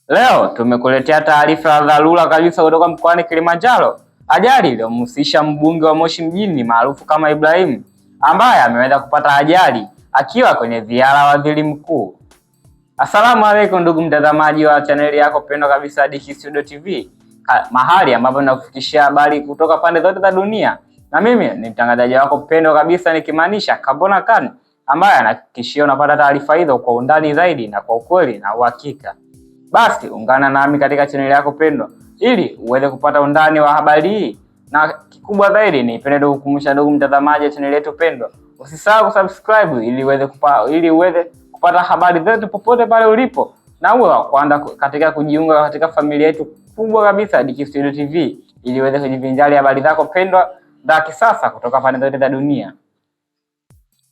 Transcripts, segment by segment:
Leo tumekuletea taarifa ya dharura kabisa kutoka mkoani Kilimanjaro. Ajali iliyomhusisha mbunge wa Moshi mjini maarufu kama Ibrahim, ambaye ameweza kupata ajali akiwa kwenye ziara ya waziri mkuu. Asalamu alaykum ndugu mtazamaji wa chaneli yako pendwa kabisa Dishi Studio TV, mahali ambapo nakufikishia habari kutoka pande zote za dunia, na mimi ni mtangazaji wako pendwa kabisa nikimaanisha Kabona Khan, ambaye anahakikishia unapata taarifa hizo kwa undani zaidi na kwa ukweli na uhakika. Basi ungana nami katika chaneli yako pendwa ili uweze kupata undani wa habari hii, na kikubwa zaidi nipende kukumbusha ndugu mtazamaji wa chaneli yetu pendwa, usisahau kusubscribe ili uweze kupata habari zetu popote pale ulipo, na uwe wa kwanza katika kujiunga katika familia yetu kubwa kabisa Dishi Studio TV ili uweze kujivinjari habari zako pendwa za kisasa kutoka pande zote za dunia.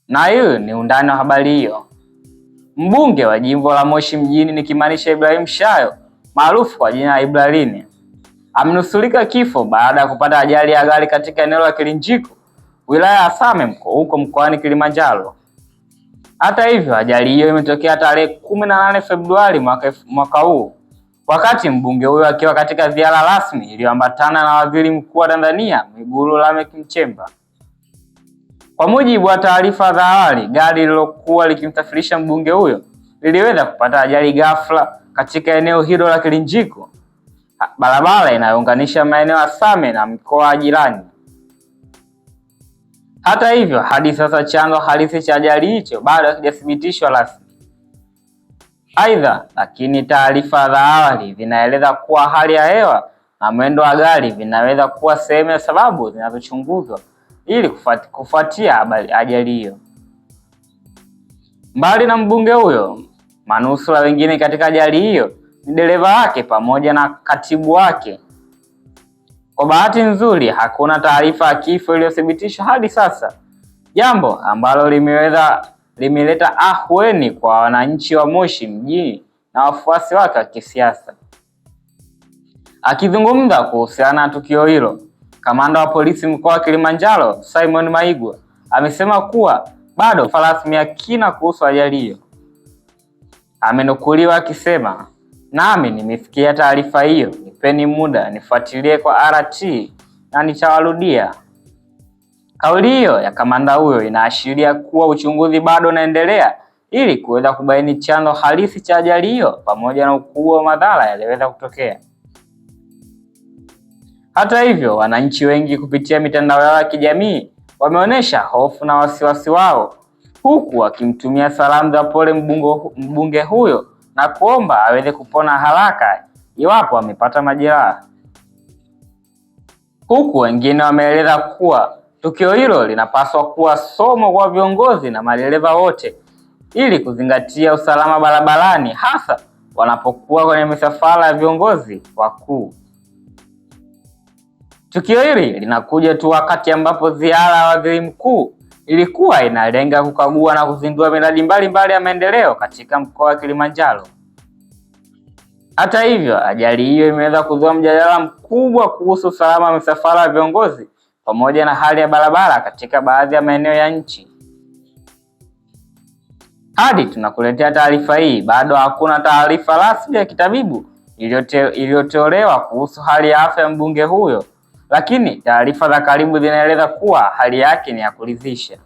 Na hiyo ni undani wa habari hiyo. Mbunge wa jimbo la Moshi mjini nikimaanisha Ibrahim Shayo maarufu kwa jina la Ibrahim amenusurika kifo baada ya kupata ajali ya gari katika eneo la Kilinjiko, wilaya ya Same huko mkoani Kilimanjaro. Hata hivyo, ajali hiyo imetokea tarehe 18 Februari mwaka huu, wakati mbunge huyo akiwa katika ziara rasmi iliyoambatana na waziri mkuu wa Tanzania Mwigulu Lameck Nchemba. Kwa mujibu wa taarifa za awali, gari lilokuwa likimsafirisha mbunge huyo liliweza kupata ajali ghafla katika eneo hilo la Kilinjiko, barabara inayounganisha maeneo ya Same na mkoa jirani. Hata hivyo, hadi sasa chanzo halisi cha ajali hicho bado hakijathibitishwa rasmi. Aidha, lakini taarifa za awali zinaeleza kuwa hali ya hewa na mwendo wa gari vinaweza kuwa sehemu ya sababu zinazochunguzwa ili kufuatia ajali hiyo. Mbali na mbunge huyo, manusura wengine katika ajali hiyo ni dereva wake pamoja na katibu wake. Kwa bahati nzuri, hakuna taarifa ya kifo iliyothibitishwa hadi sasa, jambo ambalo limeleta ahueni kwa wananchi wa Moshi mjini na wafuasi wake wa kisiasa. Akizungumza kuhusiana na tukio hilo, kamanda wa polisi mkoa wa Kilimanjaro Simon Maigwa amesema kuwa bado rasmi ya kina kuhusu ajali hiyo. Amenukuliwa akisema, "Nami nimefikia taarifa hiyo, nipeni muda nifuatilie kwa RT na nitawarudia." Kauli hiyo ya kamanda huyo inaashiria kuwa uchunguzi bado unaendelea ili kuweza kubaini chanzo halisi cha ajali hiyo pamoja na ukubwa wa madhara yaliyoweza kutokea. Hata hivyo, wananchi wengi kupitia mitandao yao ya kijamii wameonyesha hofu na wasiwasi wao, huku wakimtumia salamu za pole mbunge huyo na kuomba aweze kupona haraka iwapo amepata majeraha. Huku wengine wameeleza kuwa tukio hilo linapaswa kuwa somo kwa viongozi na madereva wote ili kuzingatia usalama barabarani, hasa wanapokuwa kwenye misafara ya viongozi wakuu. Tukio hili linakuja tu wakati ambapo ziara ya waziri mkuu ilikuwa inalenga kukagua na kuzindua miradi mbalimbali ya maendeleo katika mkoa wa Kilimanjaro. Hata hivyo, ajali hiyo imeweza kuzua mjadala mkubwa kuhusu usalama wa misafara ya viongozi pamoja na hali ya barabara katika baadhi ya maeneo ya nchi. Hadi tunakuletea taarifa hii, bado hakuna taarifa rasmi ya kitabibu iliyotolewa kuhusu hali ya afya ya mbunge huyo, lakini taarifa za karibu zinaeleza kuwa hali yake ni ya kuridhisha.